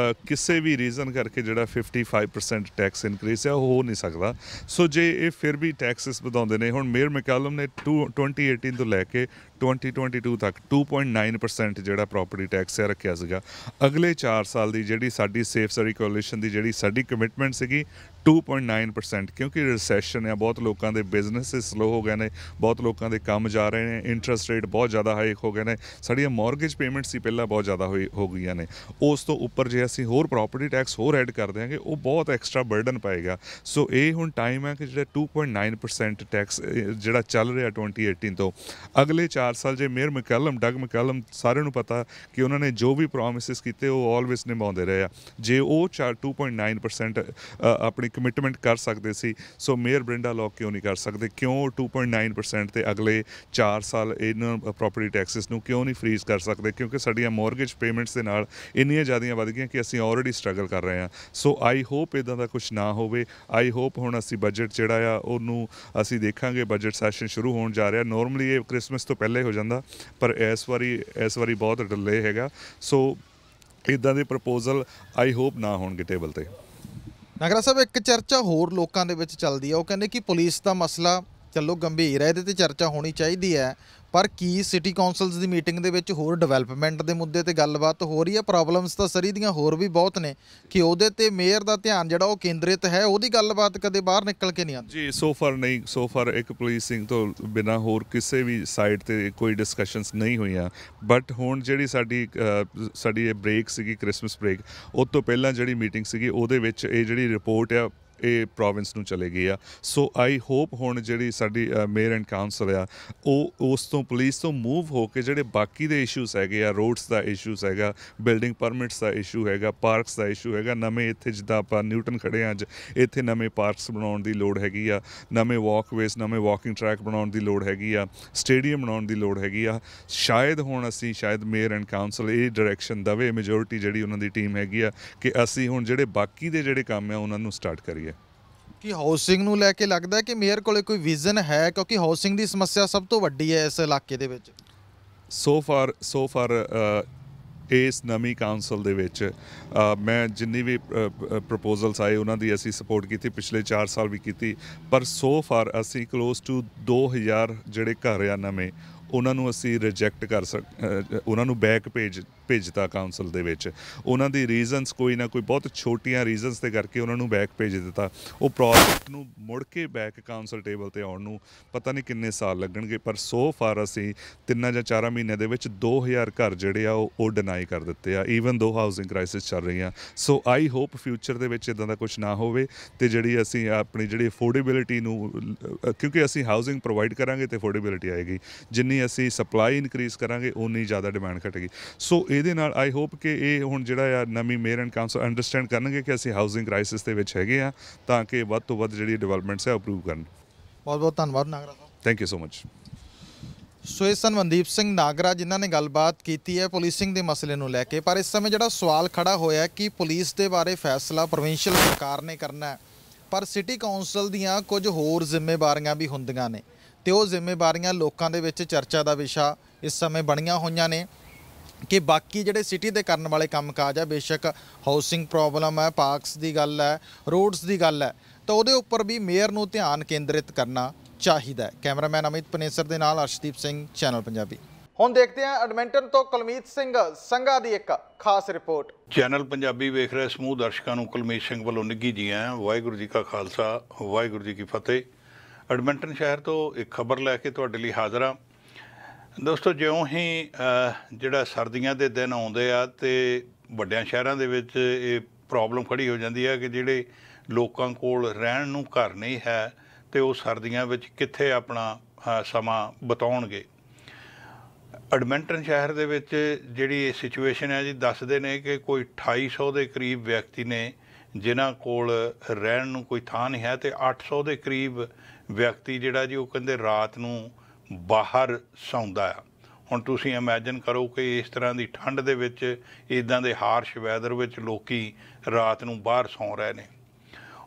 ਕਿਸੇ ਵੀ ਰੀਜ਼ਨ ਕਰਕੇ ਜਿਹੜਾ 55% ਟੈਕਸ ਇਨਕਰੀਜ਼ ਹੈ ਉਹ ਹੋ ਨਹੀਂ ਸਕਦਾ। ਸੋ ਜੇ ਇਹ ਫਿਰ ਵੀ ਟੈਕਸਿਸ ਵਧਾਉਂਦੇ ਨੇ, ਹੁਣ ਮੇਅਰ ਮੈਕੈਲਮ ਨੇ 2018 ਤੋਂ ਲੈ ਕੇ 2022 ਤੱਕ 2.9% ਜਿਹੜਾ ਪ੍ਰੋਪਰਟੀ ਟੈਕਸ ਹੈ ਰੱਖਿਆ ਸੀਗਾ। ਅਗਲੇ 4 ਸਾਲ ਦੀ ਜਿਹੜੀ ਸਾਡੀ ਸੇਫ ਸਰੀ ਕੋalition ਦੀ ਜਿਹੜੀ ਸਾਡੀ ਕਮਿਟਮੈਂਟ ਸੀਗੀ 2.9%, ਕਿਉਂਕਿ ਰਿਸੈਸ਼ਨ ਹੈ, ਬਹੁਤ ਲੋਕਾਂ ਦੇ ਬਿਜ਼ਨਸ ਸਲੋ ਹੋ ਗਏ ਨੇ, ਬਹੁਤ ਲੋਕਾਂ ਦੇ ਕੰਮ ਜਾ ਰਹੇ ਨੇ, ਇੰਟਰਸਟ ਰੇਟ ਬਹੁਤ ਜ਼ਿਆਦਾ ਹਾਈ ਹੋ ਗਏ ਨੇ, ਸਾਡੀਆਂ ਮੌਰਗੇਜ ਪੇਮੈਂਟਸ ਸੀ ਪਹਿਲਾਂ ਬਹੁਤ ਜ਼ਿਆਦਾ ਹੋ ਗਈਆਂ ਨੇ। ਉਸ ਤੋਂ ਉੱਪਰ ਜੇ ਅਸੀਂ ਹੋਰ ਪ੍ਰੋਪਰਟੀ ਟੈਕਸ ਹੋਰ ਐਡ ਕਰ ਦਿਆਂਗੇ ਉਹ ਬਹੁਤ ਐਕਸਟਰਾ ਬਰਡਨ ਪਾਏਗਾ। ਸੋ ਇਹ ਹੁਣ ਟਾਈਮ ਹੈ ਕਿ ਜਿਹੜਾ 2.9% ਟੈਕਸ ਜਿਹੜਾ ਚੱਲ ਰਿਹਾ 2018 ਤੋਂ ਅਗਲੇ 4 ਸਾਲ ਜੇ ਮੇਅਰ ਡਗ ਮੈਕੈਲਮ ਸਾਰਿਆਂ ਨੂੰ ਪਤਾ ਕਿ ਉਹਨਾਂ ਨੇ ਜੋ ਵੀ ਪ੍ਰੋਮਿਸਿਸ ਕੀਤੇ ਉਹ ਆਲਵੇਜ਼ ਨਿਭਾਉਂਦੇ ਰਹੇ ਆ। ਜੇ ਉਹ 2.9% ਆਪਣੀ ਕਮਿਟਮੈਂਟ ਕਰ ਸਕਦੇ ਸੀ, ਸੋ ਮੇਅਰ ਬ੍ਰਿੰਡਾ ਲੌਕ ਕਿਉਂ ਨਹੀਂ ਕਰ ਸਕਦੇ? ਕਿਉਂ 2.9% ਤੇ ਅਗਲੇ 4 ਸਾਲ ਇਹਨਾਂ ਪ੍ਰੋਪਰਟੀ ਟੈਕਸਿਸ ਨੂੰ ਕਿਉਂ ਨਹੀਂ ਫਰੀਜ਼ ਕਰ ਸਕਦੇ? ਕਿਉਂਕਿ ਸਾਡੀਆਂ ਮੌਰਗੇਜ ਪੇਮੈਂਟਸ ਦੇ ਨਾਲ ਇੰਨੀਆਂ ਜ਼ਿਆਦੀਆਂ ਵੱਧ ਗਈਆਂ ਕਿ ਅਸੀਂ ਆਲਰੇਡੀ ਸਟਰਗਲ ਕਰ ਰਹੇ ਹਾਂ। ਸੋ ਆਈ ਹੋਪ ਇੱਦਾਂ ਦਾ ਕੁਝ ਨਾ ਹੋਵੇ। ਆਈ ਹੋਪ ਹੁਣ ਅਸੀਂ ਬਜਟ ਜਿਹੜਾ ਆ ਉਹਨੂੰ ਅਸੀਂ ਦੇਖਾਂਗੇ, ਬਜਟ ਸੈਸ਼ਨ ਸ਼ੁਰੂ ਹੋਣ ਜਾ ਰਿਹਾ। ਨੋਰਮਲੀ ਇਹ ਕ੍ਰਿਸਮਸ ਤੋਂ ਪਹਿਲੇ ਹੋ ਜਾਂਦਾ, ਪਰ ਇਸ ਵਾਰੀ ਬਹੁਤ ਡਿਲੇ ਹੈਗਾ। ਸੋ ਇੱਦਾਂ ਦੇ ਪ੍ਰਪੋਜ਼ਲ ਆਈ ਹੋਪ ਨਾ ਹੋਣਗੇ ਟੇਬਲ 'ਤੇ। ਨਾਗਰਾ ਸਾਹਿਬ, ਇੱਕ ਚਰਚਾ ਹੋਰ ਲੋਕਾਂ ਦੇ ਵਿੱਚ ਚੱਲਦੀ ਹੈ, ਉਹ ਕਹਿੰਦੇ ਕਿ ਪੁਲਿਸ ਦਾ ਮਸਲਾ ਚਲੋ ਗੰਭੀਰ ਹੈ, ਇਹਦੇ ਤੇ ਚਰਚਾ ਹੋਣੀ ਚਾਹੀਦੀ ਹੈ, ਪਰ ਕੀ ਸਿਟੀ ਕੌਂਸਲਸ ਦੀ ਮੀਟਿੰਗ ਦੇ ਵਿੱਚ ਹੋਰ ਡਿਵੈਲਪਮੈਂਟ ਦੇ ਮੁੱਦੇ ਤੇ ਗੱਲਬਾਤ ਹੋ ਰਹੀ ਹੈ? ਪ੍ਰੋਬਲਮਸ ਤਾਂ ਸਰੀ ਦੀਆਂ ਹੋਰ ਵੀ ਬਹੁਤ ਨੇ ਕਿ ਉਹਦੇ ਤੇ ਮੇਅਰ ਦਾ ਧਿਆਨ ਜਿਹੜਾ ਉਹ ਕੇਂਦਰਿਤ ਹੈ, ਉਹਦੀ ਗੱਲਬਾਤ ਕਦੇ ਬਾਹਰ ਨਿਕਲ ਕੇ ਨਹੀਂ ਆਉਂਦੀ। ਜੀ ਸੋ ਫਾਰ ਇੱਕ ਪੁਲਿਸਿੰਗ ਤੋਂ ਬਿਨਾਂ ਹੋਰ ਕਿਸੇ ਵੀ ਸਾਈਡ ਤੇ ਕੋਈ ਡਿਸਕਸ਼ਨਸ ਨਹੀਂ ਹੋਈਆਂ। ਬਟ ਹੁਣ ਜਿਹੜੀ ਸਾਡੀ ਇਹ ਬ੍ਰੇਕ ਸੀਗੀ, ਕ੍ਰਿਸਮਸ ਬ੍ਰੇਕ, ਉਹ ਤੋਂ ਪਹਿਲਾਂ ਜਿਹੜੀ ਮੀਟਿੰਗ ਸੀਗੀ ਉਹਦੇ ਵਿੱਚ ਇਹ ਜਿਹੜੀ ਰਿਪੋਰਟ ਆ ਇਹ ਪ੍ਰੋਵਿੰਸ ਨੂੰ ਚਲੇ ਗਈ ਆ। ਸੋ ਆਈ ਹੋਪ ਹੁਣ ਜਿਹੜੀ ਸਾਡੀ ਮੇਅਰ ਐਂਡ ਕਾਉਂਸਲ ਆ ਉਹ ਉਸ ਤੋਂ ਪੁਲਿਸ ਤੋਂ ਮੂਵ ਹੋ ਕੇ ਜਿਹੜੇ ਬਾਕੀ ਦੇ ਇਸ਼ੂਜ਼ ਹੈਗੇ ਆ, ਰੋਡਸ ਦਾ ਇਸ਼ੂਜ਼ ਹੈਗਾ, ਬਿਲਡਿੰਗ ਪਰਮਿਟਸ ਦਾ ਇਸ਼ੂ ਹੈਗਾ, ਪਾਰਕਸ ਦਾ ਇਸ਼ੂ ਹੈਗਾ, ਨਵੇਂ ਇੱਥੇ ਜਿੱਦਾਂ ਆਪਾਂ ਨਿਊਟਨ ਖੜੇ ਹਾਂ ਅੱਜ, ਇੱਥੇ ਨਵੇਂ ਪਾਰਕਸ ਬਣਾਉਣ ਦੀ ਲੋੜ ਹੈਗੀ ਆ, ਨਵੇਂ ਵਾਕਵੇਜ਼, ਨਵੇਂ ਵਾਕਿੰਗ ਟਰੈਕ ਬਣਾਉਣ ਦੀ ਲੋੜ ਹੈਗੀ ਆ, ਸਟੇਡੀਅਮ ਬਣਾਉਣ ਦੀ ਲੋੜ ਹੈਗੀ ਆ। ਸ਼ਾਇਦ ਮੇਅਰ ਐਂਡ ਕਾਉਂਸਲ ਇਹ ਡਾਇਰੈਕਸ਼ਨ ਦੇਵੇ, ਮੈਜੋਰਿਟੀ ਜਿਹੜੀ ਉਹਨਾਂ ਦੀ ਟੀਮ ਹੈਗੀ ਆ, ਕਿ ਅਸੀਂ ਹੁਣ ਜਿਹੜੇ ਬਾਕੀ ਦੇ ਜਿਹੜੇ ਕੰਮ ਆ ਉਹਨਾਂ ਨੂੰ ਸਟਾਰਟ ਕਰੀਏ। ਕਿ ਹਾਊਸਿੰਗ ਨੂੰ ਲੈ ਕੇ ਲੱਗਦਾ ਕਿ ਮੇਅਰ ਕੋਲੇ ਕੋਈ ਵਿਜ਼ਨ ਹੈ? ਕਿਉਂਕਿ ਹਾਊਸਿੰਗ ਦੀ ਸਮੱਸਿਆ ਸਭ ਤੋਂ ਵੱਡੀ ਹੈ ਇਸ ਇਲਾਕੇ ਦੇ ਵਿੱਚ। ਸੋ ਫਾਰ ਇਸ ਨਵੀਂ ਕਾਉਂਸਲ ਦੇ ਵਿੱਚ ਮੈਂ ਜਿੰਨੀ ਵੀ ਪ੍ਰਪੋਜ਼ਲਸ ਆਏ ਉਹਨਾਂ ਦੀ ਅਸੀਂ ਸਪੋਰਟ ਕੀਤੀ, ਪਿਛਲੇ 4 ਸਾਲ ਵੀ ਕੀਤੀ, ਪਰ ਸੋ ਫਾਰ ਅਸੀਂ ਕਲੋਜ਼ ਟੂ 2000 ਜਿਹੜੇ ਘਰ ਆ ਨਵੇਂ ਉਹਨਾਂ ਨੂੰ ਅਸੀਂ ਰਿਜੈਕਟ ਉਹਨਾਂ ਨੂੰ ਬੈਕ ਭੇਜਤਾ ਕਾਉਂਸਲ ਦੇ ਵਿੱਚ। ਉਹਨਾਂ ਦੀ ਰੀਜ਼ਨਸ ਕੋਈ ਨਾ ਕੋਈ ਬਹੁਤ ਛੋਟੀਆਂ ਰੀਜ਼ਨਸ ਦੇ ਕਰਕੇ ਉਹਨਾਂ ਨੂੰ ਬੈਕ ਭੇਜ ਦਿੱਤਾ। ਉਹ ਪ੍ਰੋਜੈਕਟ ਨੂੰ ਮੁੜ ਕੇ ਬੈਕ ਕਾਉਂਸਲ ਟੇਬਲ 'ਤੇ ਆਉਣ ਨੂੰ ਪਤਾ ਨਹੀਂ ਕਿੰਨੇ ਸਾਲ ਲੱਗਣਗੇ, ਪਰ ਸੋ ਫਾਰ ਅਸੀਂ 3 ਜਾਂ 4 ਮਹੀਨਿਆਂ ਦੇ ਵਿੱਚ 2000 ਘਰ ਜਿਹੜੇ ਆ ਉਹ ਡਿਨਾਈ ਕਰ ਦਿੱਤੇ ਆ, ਈਵਨ ਦੋ ਹਾਊਸਿੰਗ ਕ੍ਰਾਈਸਿਸ ਚੱਲ ਰਹੀਆਂ। ਸੋ ਆਈ ਹੋਪ ਫਿਊਚਰ ਦੇ ਵਿੱਚ ਇੱਦਾਂ ਦਾ ਕੁਝ ਨਾ ਹੋਵੇ ਅਤੇ ਜਿਹੜੀ ਅਸੀਂ ਆਪਣੀ ਜਿਹੜੀ ਅਫੋਰਡੇਬਿਲਿਟੀ ਨੂੰ, ਕਿਉਂਕਿ ਅਸੀਂ ਹਾਊਸਿੰਗ ਪ੍ਰੋਵਾਈਡ ਕਰਾਂਗੇ ਅਤੇ ਅਫੋਰਡੇਬਿਲਿਟੀ ਆਏਗੀ, ਜਿੰਨੀ ਅਸੀਂ ਸਪਲਾਈ ਇਨਕਰੀਜ਼ ਕਰਾਂਗੇ ਉਨੀ ਜ਼ਿਆਦਾ ਡਿਮਾਂਡ ਘਟੇਗੀ। ਸੋ ਇਹਦੇ ਨਾਲ ਆਈ ਹੋਪ ਕਿ ਇਹ ਹੁਣ ਜਿਹੜਾ ਆ ਨਵੀਂ ਮੇਅਰ ਐਂਡ ਕਾਉਂਸਲ ਅੰਡਰਸਟੈਂਡ ਕਰਨਗੇ ਕਿ ਅਸੀਂ ਹਾਊਸਿੰਗ ਕ੍ਰਾਈਸਿਸ ਦੇ ਵਿੱਚ ਹੈਗੇ ਆ, ਤਾਂ ਕਿ ਵੱਧ ਤੋਂ ਵੱਧ ਜਿਹੜੀ ਡਿਵੈਲਪਮੈਂਟਸ ਹੈ ਅਪਰੂਵ ਕਰਨ। ਬਹੁਤ ਬਹੁਤ ਧੰਨਵਾਦ ਨਾਗਰਾ ਸਾਹਿਬ। Thank you so much. So ਇਹ ਸਨ ਮਨਦੀਪ ਸਿੰਘ ਨਾਗਰਾ ਜਿਨ੍ਹਾਂ ਨੇ ਗੱਲਬਾਤ ਕੀਤੀ ਹੈ ਪੁਲਿਸਿੰਗ ਦੇ ਮਸਲੇ ਨੂੰ ਲੈ ਕੇ। ਪਰ ਇਸ ਸਮੇਂ ਜਿਹੜਾ ਸਵਾਲ ਖੜਾ ਹੋਇਆ ਕਿ ਪੁਲਿਸ ਦੇ ਬਾਰੇ ਫੈਸਲਾ ਪ੍ਰੋਵਿੰਸ਼ੀਅਲ ਸਰਕਾਰ ਨੇ ਕਰਨਾ ਹੈ, ਪਰ ਸਿਟੀ ਕੌਂਸਲ ਦੀਆਂ ਕੁਝ ਹੋਰ ਜ਼ਿੰਮੇਵਾਰੀਆਂ ਵੀ ਹੁੰਦੀਆਂ ਨੇ ਤੇ ਉਹ ਜ਼ਿੰਮੇਵਾਰੀਆਂ ਲੋਕਾਂ ਦੇ ਵਿੱਚ ਚਰਚਾ ਦਾ ਵਿਸ਼ਾ ਇਸ ਸਮੇਂ ਬਣੀਆਂ ਹੋਈਆਂ ਨੇ ਕਿ ਬਾਕੀ ਜਿਹੜੇ ਸਿਟੀ ਦੇ ਕਰਨ ਵਾਲੇ ਕੰਮਕਾਜ ਹੈ, ਬੇਸ਼ੱਕ ਹਾਊਸਿੰਗ ਪ੍ਰੋਬਲਮ ਹੈ, ਪਾਰਕਸ ਦੀ ਗੱਲ ਹੈ, ਰੋਡਸ ਦੀ ਗੱਲ ਹੈ, ਤਾਂ ਉਹਦੇ ਉੱਪਰ ਵੀ ਮੇਅਰ ਨੂੰ ਧਿਆਨ ਕੇਂਦਰਿਤ ਕਰਨਾ ਚਾਹੀਦਾ ਹੈ। ਕੈਮਰਾਮੈਨ ਅਮਿਤ ਪਨੇਸਰ ਦੇ ਨਾਲ ਅਰਸ਼ਦੀਪ ਸਿੰਘ, ਚੈਨਲ ਪੰਜਾਬੀ। ਹੁਣ ਦੇਖਦੇ ਹਾਂ ਐਡਮਿੰਟਨ ਤੋਂ ਕੁਲਮੀਤ ਸਿੰਘ ਸੰਘਾ ਦੀ ਇੱਕ ਖਾਸ ਰਿਪੋਰਟ। ਚੈਨਲ ਪੰਜਾਬੀ ਵੇਖ ਰਹੇ ਸਮੂਹ ਦਰਸ਼ਕਾਂ ਨੂੰ ਕੁਲਮੀਤ ਸਿੰਘ ਵੱਲੋਂ ਨਿੱਘੀ ਜੀ ਆਇਆਂ। ਵਾਹਿਗੁਰੂ ਜੀ ਕਾ ਖਾਲਸਾ, ਵਾਹਿਗੁਰੂ ਜੀ ਕੀ ਫਤਿਹ। ਐਡਮਿੰਟਨ ਸ਼ਹਿਰ ਤੋਂ ਇੱਕ ਖਬਰ ਲੈ ਕੇ ਤੁਹਾਡੇ ਲਈ ਹਾਜ਼ਰ ਹਾਂ। ਦੋਸਤੋ, ਜਿਉਂ ਹੀ ਜਿਹੜਾ ਸਰਦੀਆਂ ਦੇ ਦਿਨ ਆਉਂਦੇ ਆ ਅਤੇ ਵੱਡਿਆਂ ਸ਼ਹਿਰਾਂ ਦੇ ਵਿੱਚ ਇਹ ਪ੍ਰੋਬਲਮ ਖੜੀ ਹੋ ਜਾਂਦੀ ਹੈ ਕਿ ਜਿਹੜੇ ਲੋਕਾਂ ਕੋਲ ਰਹਿਣ ਨੂੰ ਘਰ ਨਹੀਂ ਹੈ ਅਤੇ ਉਹ ਸਰਦੀਆਂ ਵਿੱਚ ਕਿੱਥੇ ਆਪਣਾ ਸਮਾਂ ਬਿਤਾਉਣਗੇ। ਐਡਮਿੰਟਨ ਸ਼ਹਿਰ ਦੇ ਵਿੱਚ ਜਿਹੜੀ ਇਹ ਸਿਚੁਏਸ਼ਨ ਹੈ ਜੀ, ਦੱਸਦੇ ਨੇ ਕਿ ਕੋਈ 2800 ਦੇ ਕਰੀਬ ਵਿਅਕਤੀ ਨੇ ਜਿਨ੍ਹਾਂ ਕੋਲ ਰਹਿਣ ਨੂੰ ਕੋਈ ਥਾਂ ਨਹੀਂ ਹੈ, ਅਤੇ 800 ਦੇ ਕਰੀਬ ਵਿਅਕਤੀ ਜਿਹੜਾ ਜੀ ਉਹ ਕਹਿੰਦੇ ਰਾਤ ਨੂੰ ਬਾਹਰ ਸੌਂਦਾ ਆ। ਹੁਣ ਤੁਸੀਂ ਇਮੈਜਨ ਕਰੋ ਕਿ ਇਸ ਤਰ੍ਹਾਂ ਦੀ ਠੰਡ ਦੇ ਵਿੱਚ, ਇੱਦਾਂ ਦੇ ਹਾਰਸ਼ ਵੈਦਰ ਵਿੱਚ ਲੋਕੀ ਰਾਤ ਨੂੰ ਬਾਹਰ ਸੌਂ ਰਹੇ ਨੇ।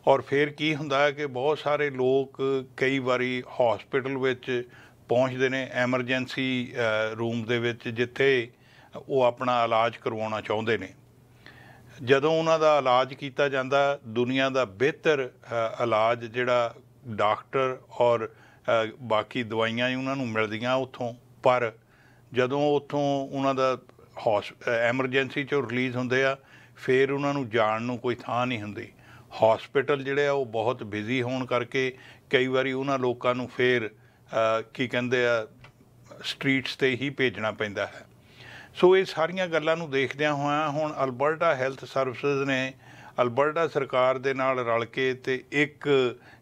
ਔਰ ਫਿਰ ਕੀ ਹੁੰਦਾ ਹੈ ਕਿ ਬਹੁਤ ਸਾਰੇ ਲੋਕ ਕਈ ਵਾਰੀ ਹੌਸਪੀਟਲ ਵਿੱਚ ਪਹੁੰਚਦੇ ਨੇ, ਐਮਰਜੈਂਸੀ ਰੂਮ ਦੇ ਵਿੱਚ, ਜਿੱਥੇ ਉਹ ਆਪਣਾ ਇਲਾਜ ਕਰਵਾਉਣਾ ਚਾਹੁੰਦੇ ਨੇ। ਜਦੋਂ ਉਹਨਾਂ ਦਾ ਇਲਾਜ ਕੀਤਾ ਜਾਂਦਾ, ਦੁਨੀਆ ਦਾ ਬਿਹਤਰ ਇਲਾਜ ਜਿਹੜਾ ਡਾਕਟਰ ਔਰ ਬਾਕੀ ਦਵਾਈਆਂ ਹੀ ਉਹਨਾਂ ਨੂੰ ਮਿਲਦੀਆਂ ਉੱਥੋਂ, ਪਰ ਜਦੋਂ ਉੱਥੋਂ ਉਹਨਾਂ ਦਾ ਐਮਰਜੈਂਸੀ 'ਚੋਂ ਰਿਲੀਜ਼ ਹੁੰਦੇ ਆ, ਫਿਰ ਉਹਨਾਂ ਨੂੰ ਜਾਣ ਨੂੰ ਕੋਈ ਥਾਂ ਨਹੀਂ ਹੁੰਦੀ। ਹੌਸਪੀਟਲ ਜਿਹੜੇ ਆ ਉਹ ਬਹੁਤ ਬਿਜ਼ੀ ਹੋਣ ਕਰਕੇ ਕਈ ਵਾਰੀ ਉਹਨਾਂ ਲੋਕਾਂ ਨੂੰ ਫਿਰ ਕੀ ਕਹਿੰਦੇ ਆ, ਸਟਰੀਟਸ 'ਤੇ ਹੀ ਭੇਜਣਾ ਪੈਂਦਾ ਹੈ। ਸੋ ਇਹ ਸਾਰੀਆਂ ਗੱਲਾਂ ਨੂੰ ਦੇਖਦਿਆਂ ਹੋਇਆਂ ਹੁਣ ਅਲਬਰਟਾ ਹੈਲਥ ਸਰਵਿਸਿਜ਼ ਨੇ ਅਲਬਰਟਾ ਸਰਕਾਰ ਦੇ ਨਾਲ ਰਲ ਕੇ ਤੇ ਇੱਕ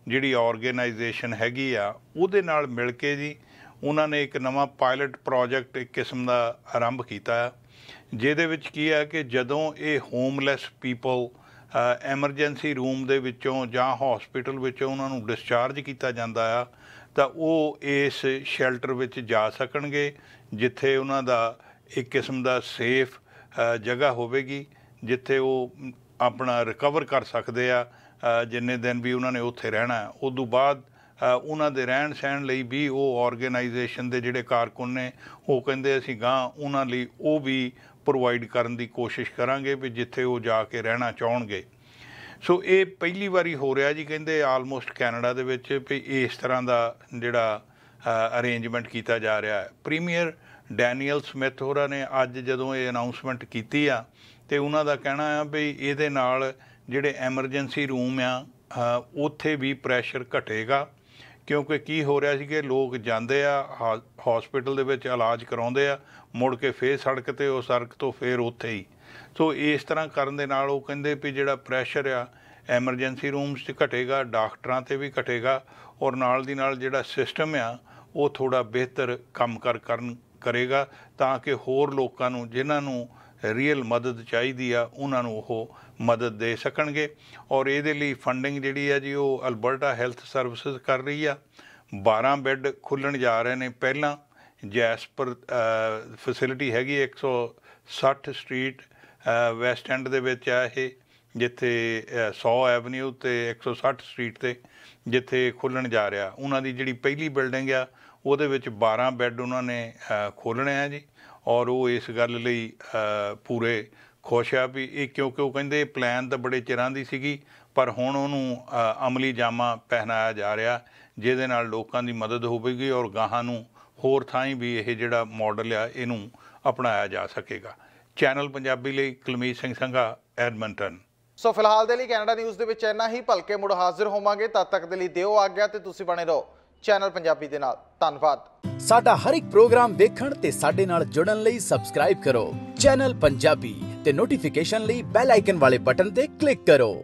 ਜਿਹੜੀ ਆਰਗੇਨਾਈਜੇਸ਼ਨ ਹੈਗੀ ਆ ਉਹਦੇ ਨਾਲ ਮਿਲ ਕੇ ਜੀ ਉਹਨਾਂ ਨੇ ਇੱਕ ਨਵਾਂ ਪਾਇਲਟ ਪ੍ਰੋਜੈਕਟ ਇੱਕ ਕਿਸਮ ਦਾ ਆਰੰਭ ਕੀਤਾ, ਜਿਹਦੇ ਵਿੱਚ ਕੀ ਹੈ ਕਿ ਜਦੋਂ ਇਹ ਹੋਮਲੈਸ ਪੀਪਲ ਐਮਰਜੈਂਸੀ ਰੂਮ ਦੇ ਵਿੱਚੋਂ ਜਾਂ ਹੌਸਪੀਟਲ ਵਿੱਚੋਂ ਉਹਨਾਂ ਨੂੰ ਡਿਸਚਾਰਜ ਕੀਤਾ ਜਾਂਦਾ ਆ, ਤਾਂ ਉਹ ਇਸ ਸ਼ੈਲਟਰ ਵਿੱਚ ਜਾ ਸਕਣਗੇ, ਜਿੱਥੇ ਉਹਨਾਂ ਦਾ ਇੱਕ ਕਿਸਮ ਦਾ ਸੇਫ ਜਗ੍ਹਾ ਹੋਵੇਗੀ, ਜਿੱਥੇ ਉਹ ਆਪਣਾ ਰਿਕਵਰ ਕਰ ਸਕਦੇ ਆ ਜਿੰਨੇ ਦਿਨ ਵੀ ਉਹਨਾਂ ਨੇ ਉੱਥੇ ਰਹਿਣਾ। ਉਦੋਂ ਬਾਅਦ ਉਹਨਾਂ ਦੇ ਰਹਿਣ ਸਹਿਣ ਲਈ ਵੀ ਉਹ ਆਰਗੇਨਾਈਜੇਸ਼ਨ ਦੇ ਜਿਹੜੇ ਕਾਰਕੁਨ ਨੇ ਉਹ ਕਹਿੰਦੇ ਅਸੀਂ ਗਾਂਹ ਉਹਨਾਂ ਲਈ ਉਹ ਵੀ ਪ੍ਰੋਵਾਈਡ ਕਰਨ ਦੀ ਕੋਸ਼ਿਸ਼ ਕਰਾਂਗੇ ਵੀ ਜਿੱਥੇ ਉਹ ਜਾ ਕੇ ਰਹਿਣਾ ਚਾਹੁਣਗੇ। ਸੋ ਇਹ ਪਹਿਲੀ ਵਾਰੀ ਹੋ ਰਿਹਾ ਜੀ, ਕਹਿੰਦੇ ਆਲਮੋਸਟ ਕੈਨੇਡਾ ਦੇ ਵਿੱਚ ਵੀ ਇਸ ਤਰ੍ਹਾਂ ਦਾ ਜਿਹੜਾ ਅਰੇਂਜਮੈਂਟ ਕੀਤਾ ਜਾ ਰਿਹਾ ਹੈ। ਪ੍ਰੀਮੀਅਰ ਡੈਨੀਅਲ ਸਮਿਥ ਹੋਰਾਂ ਨੇ ਅੱਜ ਜਦੋਂ ਇਹ ਅਨਾਊਂਸਮੈਂਟ ਕੀਤੀ ਆ, ਤੇ ਉਹਨਾਂ ਦਾ ਕਹਿਣਾ ਆ ਵੀ ਇਹਦੇ ਨਾਲ ਜਿਹੜੇ ਐਮਰਜੈਂਸੀ ਰੂਮ ਆ ਉੱਥੇ ਵੀ ਪ੍ਰੈਸ਼ਰ ਘਟੇਗਾ, ਕਿਉਂਕਿ ਕੀ ਹੋ ਰਿਹਾ ਸੀ ਕਿ ਲੋਕ ਜਾਂਦੇ ਆ ਹੌਸਪੀਟਲ ਦੇ ਵਿੱਚ ਇਲਾਜ ਕਰਾਉਂਦੇ ਆ, ਮੁੜ ਕੇ ਫੇਰ ਸੜਕ 'ਤੇ, ਉਹ ਸੜਕ ਤੋਂ ਫੇਰ ਉੱਥੇ ਹੀ। ਸੋ ਇਸ ਤਰ੍ਹਾਂ ਕਰਨ ਦੇ ਨਾਲ ਉਹ ਕਹਿੰਦੇ ਵੀ ਜਿਹੜਾ ਪ੍ਰੈਸ਼ਰ ਆ ਐਮਰਜੈਂਸੀ ਰੂਮਸ 'ਚ ਘਟੇਗਾ, ਡਾਕਟਰਾਂ 'ਤੇ ਵੀ ਘਟੇਗਾ, ਔਰ ਨਾਲ ਦੀ ਨਾਲ ਜਿਹੜਾ ਸਿਸਟਮ ਆ ਉਹ ਥੋੜ੍ਹਾ ਬਿਹਤਰ ਕੰਮ ਕਰੇਗਾ, ਤਾਂ ਕਿ ਹੋਰ ਲੋਕਾਂ ਨੂੰ ਜਿਨ੍ਹਾਂ ਨੂੰ ਰੀਅਲ ਮਦਦ ਚਾਹੀਦੀ ਆ ਉਹਨਾਂ ਨੂੰ ਉਹ ਮਦਦ ਦੇ ਸਕਣਗੇ। ਔਰ ਇਹਦੇ ਲਈ ਫੰਡਿੰਗ ਜਿਹੜੀ ਆ ਜੀ ਉਹ ਅਲਬਰਟਾ ਹੈਲਥ ਸਰਵਿਸਿਜ਼ ਕਰ ਰਹੀ ਆ। 12 ਬੈੱਡ ਖੁੱਲ੍ਹਣ ਜਾ ਰਹੇ ਨੇ। ਪਹਿਲਾਂ ਜੈਸਪਰ ਫੈਸਿਲਿਟੀ ਹੈਗੀ 160 ਸਟਰੀਟ ਵੈਸਟ ਐਂਡ ਦੇ ਵਿੱਚ ਆ ਇਹ, ਜਿੱਥੇ 100 ਐਵਨਿਊ ਅਤੇ 160 ਸਟਰੀਟ 'ਤੇ ਜਿੱਥੇ ਖੁੱਲ੍ਹਣ ਜਾ ਰਿਹਾ। ਉਹਨਾਂ ਦੀ ਜਿਹੜੀ ਪਹਿਲੀ ਬਿਲਡਿੰਗ ਆ ਉਹਦੇ ਵਿੱਚ 12 ਬੈੱਡ ਉਹਨਾਂ ਨੇ ਖੋਲ੍ਹਣੇ ਆ ਜੀ, ਔਰ ਉਹ ਇਸ ਗੱਲ ਲਈ ਪੂਰੇ ਖੁਸ਼ ਆ ਵੀ ਇਹ, ਕਿਉਂਕਿ ਉਹ ਕਹਿੰਦੇ ਪਲਾਨ ਤਾਂ ਬੜੇ ਚਿਰਾਂ ਦੀ ਸੀਗੀ, ਪਰ ਹੁਣ ਉਹਨੂੰ ਅਮਲੀ ਜਾਮਾ ਪਹਿਨਾਇਆ ਜਾ ਰਿਹਾ, ਜਿਹਦੇ ਨਾਲ ਲੋਕਾਂ ਦੀ ਮਦਦ ਹੋਵੇਗੀ ਔਰ ਗਾਹਾਂ ਨੂੰ ਹੋਰ ਥਾਈਂ ਵੀ ਇਹ ਜਿਹੜਾ ਮਾਡਲ ਆ ਇਹਨੂੰ ਅਪਣਾਇਆ ਜਾ ਸਕੇਗਾ। ਚੈਨਲ ਪੰਜਾਬੀ ਲਈ ਕੁਲਮੀਤ ਸਿੰਘ ਸੰਘਾ, ਐਡਮੰਟਨ। ਸੋ ਫਿਲਹਾਲ ਦੇ ਲਈ ਕੈਨੇਡਾ ਨਿਊਜ਼ ਦੇ ਵਿੱਚ ਇੰਨਾ ਹੀ। ਭਲਕੇ ਮੁੜ ਹਾਜ਼ਰ ਹੋਵਾਂਗੇ, ਤਦ ਤੱਕ ਦੇ ਲਈ ਦਿਓ ਆਗਿਆ ਤੇ ਤੁਸੀਂ ਬਣੇ ਰਹੋ ਚੈਨਲ ਪੰਜਾਬੀ ਦੇ ਨਾਲ। ਧੰਨਵਾਦ। ਸਾਡਾ ਹਰ ਇੱਕ ਪ੍ਰੋਗਰਾਮ ਦੇਖਣ ਤੇ ਸਾਡੇ ਨਾਲ ਜੁੜਨ ਲਈ ਸਬਸਕ੍ਰਾਈਬ ਕਰੋ ਚੈਨਲ ਪੰਜਾਬੀ ਤੇ ਨੋਟੀਫਿਕੇਸ਼ਨ ਲਈ ਬੈਲ ਆਈਕਨ ਵਾਲੇ ਬਟਨ ਤੇ ਕਲਿੱਕ ਕਰੋ।